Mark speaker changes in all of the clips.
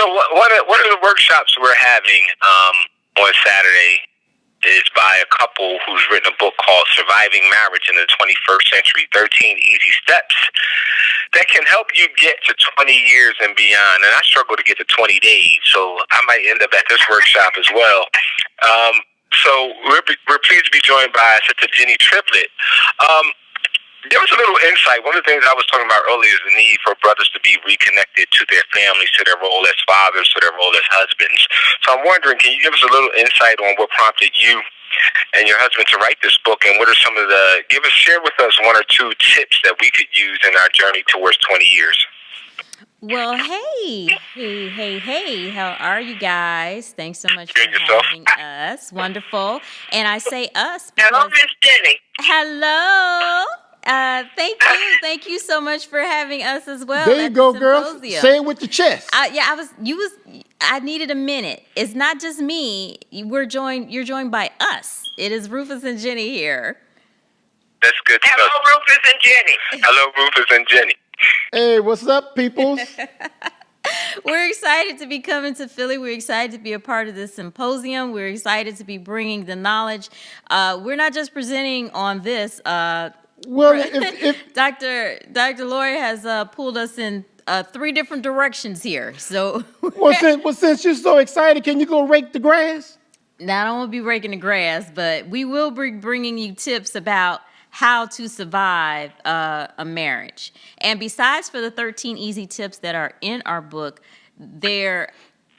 Speaker 1: So one of the workshops we're having on Saturday is by a couple who's written a book called Surviving Marriage in the 21st Century, 13 Easy Steps that can help you get to 20 years and beyond. And I struggle to get to 20 days, so I might end up at this workshop as well. So we're pleased to be joined by Sister Jenny Triplett. There was a little insight. One of the things I was talking about earlier is the need for brothers to be reconnected to their families, to their role as fathers, to their role as husbands. So I'm wondering, can you give us a little insight on what prompted you and your husband to write this book, and what are some of share with us one or two tips that we could use in our journey towards 20 years?
Speaker 2: Well, hey, how are you guys? Thanks so much for having us. Wonderful. And I say us because...
Speaker 3: Hello, Miss Jenny.
Speaker 2: Hello. Thank you so much for having us as well.
Speaker 4: There you go, girl. Say it with your chest.
Speaker 2: I needed a minute. It's not just me. You're joined by us. It is Rufus and Jenny here.
Speaker 1: That's good stuff.
Speaker 3: Hello, Rufus and Jenny.
Speaker 1: Hello, Rufus and Jenny.
Speaker 4: Hey, what's up, peoples?
Speaker 2: We're excited to be coming to Philly. We're excited to be a part of this symposium. We're excited to be bringing the knowledge. We're not just presenting on this.
Speaker 4: Well, if
Speaker 2: Dr. Lori has pulled us in 3 different directions here. So,
Speaker 4: since you're so excited, can you go rake the grass?
Speaker 2: Now, I don't want to be raking the grass, but we will be bringing you tips about how to survive a marriage. And besides for the 13 easy tips that are in our book, there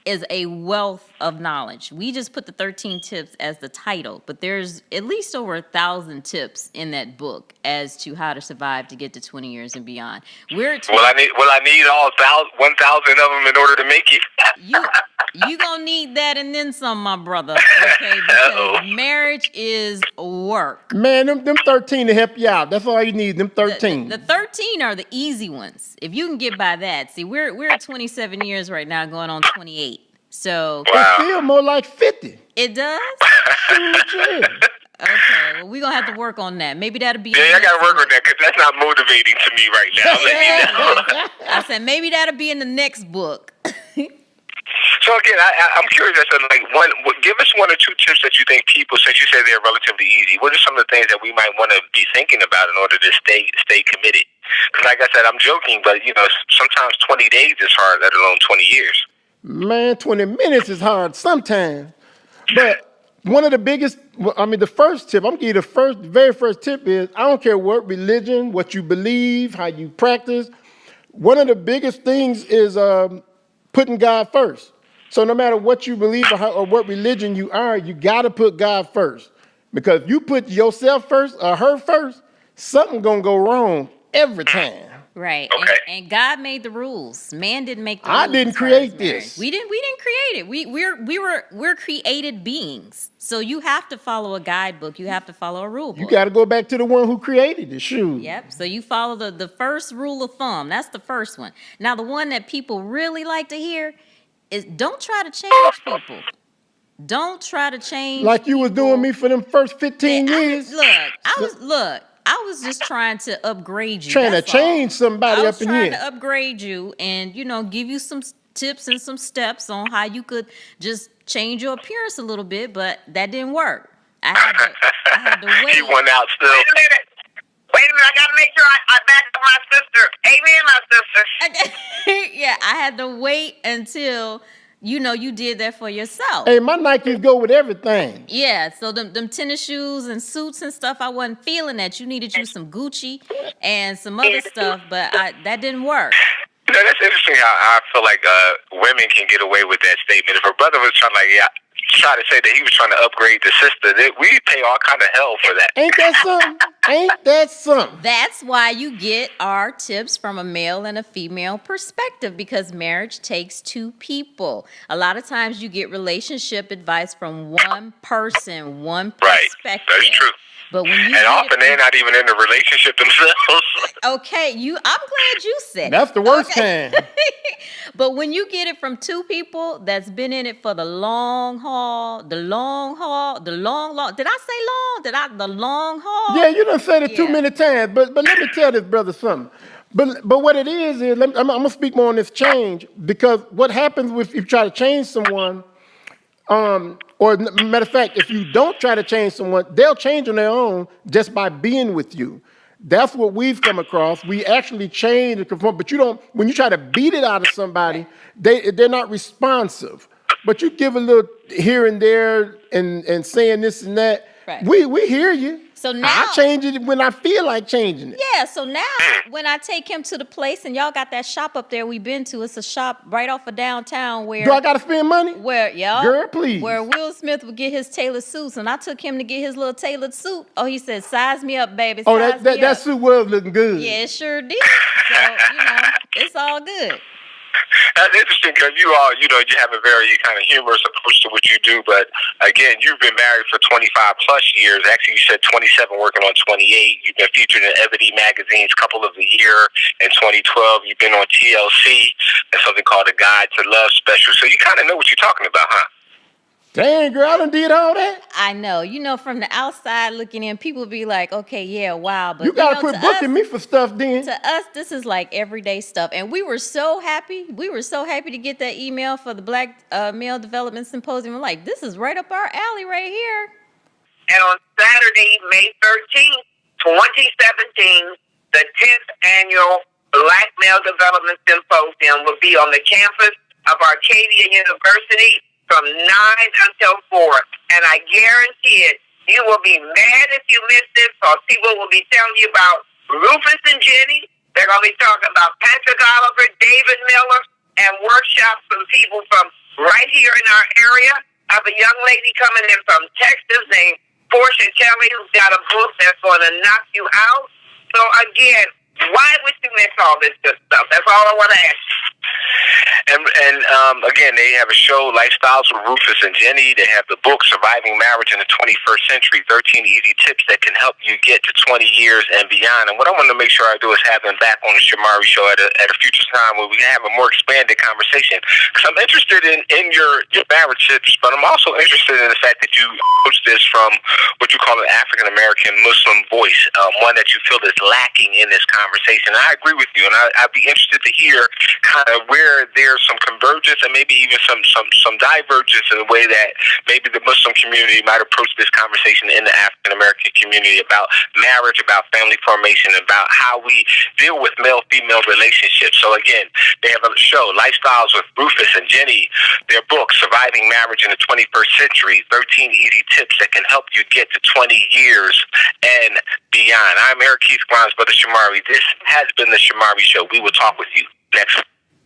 Speaker 2: is a wealth of knowledge. We just put the 13 tips as the title, but there's at least over 1,000 tips in that book as to how to survive to get to 20 years and beyond. Will
Speaker 1: I need all 1,000 of them in order to make it?
Speaker 2: You gonna need that and then some, my brother. Okay, because marriage is work.
Speaker 4: Man, them 13 to help you out. That's all you need. Them 13.
Speaker 2: The 13 are the easy ones. If you can get by that, see, we're at 27 years right now, going on 28. So
Speaker 4: it feels more like 50.
Speaker 2: It does? Okay, well, we're going to have to work on that. Maybe that'll be...
Speaker 1: Yeah, I got to work on that because that's not motivating to me right now.
Speaker 2: I said maybe that'll be in the next book.
Speaker 1: So again, I'm curious. Give us one or two tips that you think people, since you say they're relatively easy, what are some of the things that we might want to be thinking about in order to stay committed? Because like I said, I'm joking, but sometimes 20 days is hard, let alone 20 years.
Speaker 4: Man, 20 minutes is hard sometimes. But one of the biggest, the first tip, I'm going to give you the very first tip is, I don't care what religion, what you believe, how you practice. One of the biggest things is putting God first. So no matter what you believe or what religion you are, you got to put God first. Because if you put yourself first or her first, something's going to go wrong every time.
Speaker 2: Right.
Speaker 1: Okay.
Speaker 2: And God made the rules. Man didn't make the rules.
Speaker 4: I didn't create this.
Speaker 2: We didn't create it. We're created beings. So you have to follow a guidebook. You have to follow a rule book.
Speaker 4: You got to go back to the one who created the shoe.
Speaker 2: Yep. So you follow the first rule of thumb. That's the first one. Now, the one that people really like to hear is don't try to change people. Don't try to change
Speaker 4: like you was doing me for them first 15 years.
Speaker 2: I was just trying to upgrade you.
Speaker 4: Trying to change somebody up in here.
Speaker 2: I was trying to upgrade you and, give you some tips and some steps on how you could just change your appearance a little bit, but that didn't work. I had to wait.
Speaker 1: He won out still.
Speaker 3: Wait a minute, I got to make sure I back up my sister. Amen, my sister.
Speaker 2: Yeah, I had to wait until... you did that for yourself.
Speaker 4: Hey, my Nikes go with everything.
Speaker 2: Yeah, so them tennis shoes and suits and stuff, I wasn't feeling that. You needed you some Gucci and some other stuff, but that didn't work.
Speaker 1: That's interesting how I feel like women can get away with that statement. If her brother was trying to say that he was trying to upgrade the sister, we'd pay all kind of hell for that.
Speaker 4: Ain't that something? Ain't that something?
Speaker 2: That's why you get our tips from a male and a female perspective, because marriage takes 2 people. A lot of times you get relationship advice from one person, one perspective.
Speaker 1: Right, that's true.
Speaker 2: But when you
Speaker 1: often they're not even in a relationship themselves.
Speaker 2: Okay, I'm glad you said
Speaker 4: That's the worst kind.
Speaker 2: But when you get it from 2 people that's been in it for the long haul, the long, did I say long? The long haul?
Speaker 4: Yeah, you done said it too many times. But let me tell this brother something. But what it is I'm gonna speak more on this change, because what happens if you try to change someone, or matter of fact, if you don't try to change someone, they'll change on their own just by being with you. That's what we've come across. We actually change and conform, but you don't. When you try to beat it out of somebody, they're not responsive. But you give a little here and there and saying this and that.
Speaker 2: Right.
Speaker 4: We hear you.
Speaker 2: So now
Speaker 4: I change it when I feel like changing it.
Speaker 2: Yeah, so now when I take him to the place, and y'all got that shop up there we've been to, it's a shop right off of downtown where...
Speaker 4: Do I got to spend money?
Speaker 2: Girl,
Speaker 4: please.
Speaker 2: Where Will Smith would get his tailored suits, and I took him to get his little tailored suit. Oh, he said, size me up, baby, size me up.
Speaker 4: That suit was looking good.
Speaker 2: Yeah, it sure did. So, it's all good.
Speaker 1: That's interesting because you have a very kind of humorous approach to what you do. But again, you've been married for 25 plus years. Actually, you said 27, working on 28. You've been featured in Ebony Magazine's Couple of the Year in 2012. You've been on TLC and something called A Guide to Love Special. So you kind of know what you're talking about, huh?
Speaker 4: Dang, girl, I done did all that.
Speaker 2: I know. From the outside looking in, people be like, okay, yeah, wow. But
Speaker 4: you got to quit booking me for stuff then.
Speaker 2: To us, this is like everyday stuff. And we were so happy. We were so happy to get that email for the Black Male Development Symposium. We're like, this is right up our alley right here.
Speaker 3: And on Saturday, May 13th, 2017, the 10th annual Black Male Development Symposium will be on the campus of Arcadia University from 9 until 4. And I guarantee it, you will be mad if you miss this, because people will be telling you about Rufus and Jenny. They're going to be talking about Patrick Oliver, David Miller, and workshops from people from right here in our area. I have a young lady coming in from Texas named Portia Kelly, who's got a book that's going to knock you out. So again, why would you miss all this good stuff? That's all I want to ask.
Speaker 1: And again, they have a show, Lifestyles with Rufus and Jenny. They have the book, Surviving Marriage in the 21st Century, 13 Easy Tips that can help you get to 20 years and beyond. And what I want to make sure I do is have them back on the Shamari show at a future time where we can have a more expanded conversation. Because I'm interested in your marriage tips, but I'm also interested in the fact that you approach this from what you call an African-American Muslim voice, one that you feel is lacking in this conversation. And I agree with you, and I'd be interested to hear kind of where there's some convergence and maybe even some divergence in the way that maybe the Muslim community might approach this conversation in the African American community about marriage, about family formation, about how we deal with male-female relationships. So again, they have a show, Lifestyles with Rufus and Jenny, their book, Surviving Marriage in the 21st Century, 13 Easy Tips that can help you get to 20 years and beyond. I'm Eric Keith Grimes, Brother Shamari. This has been the Shamari Show. We will talk with you next week.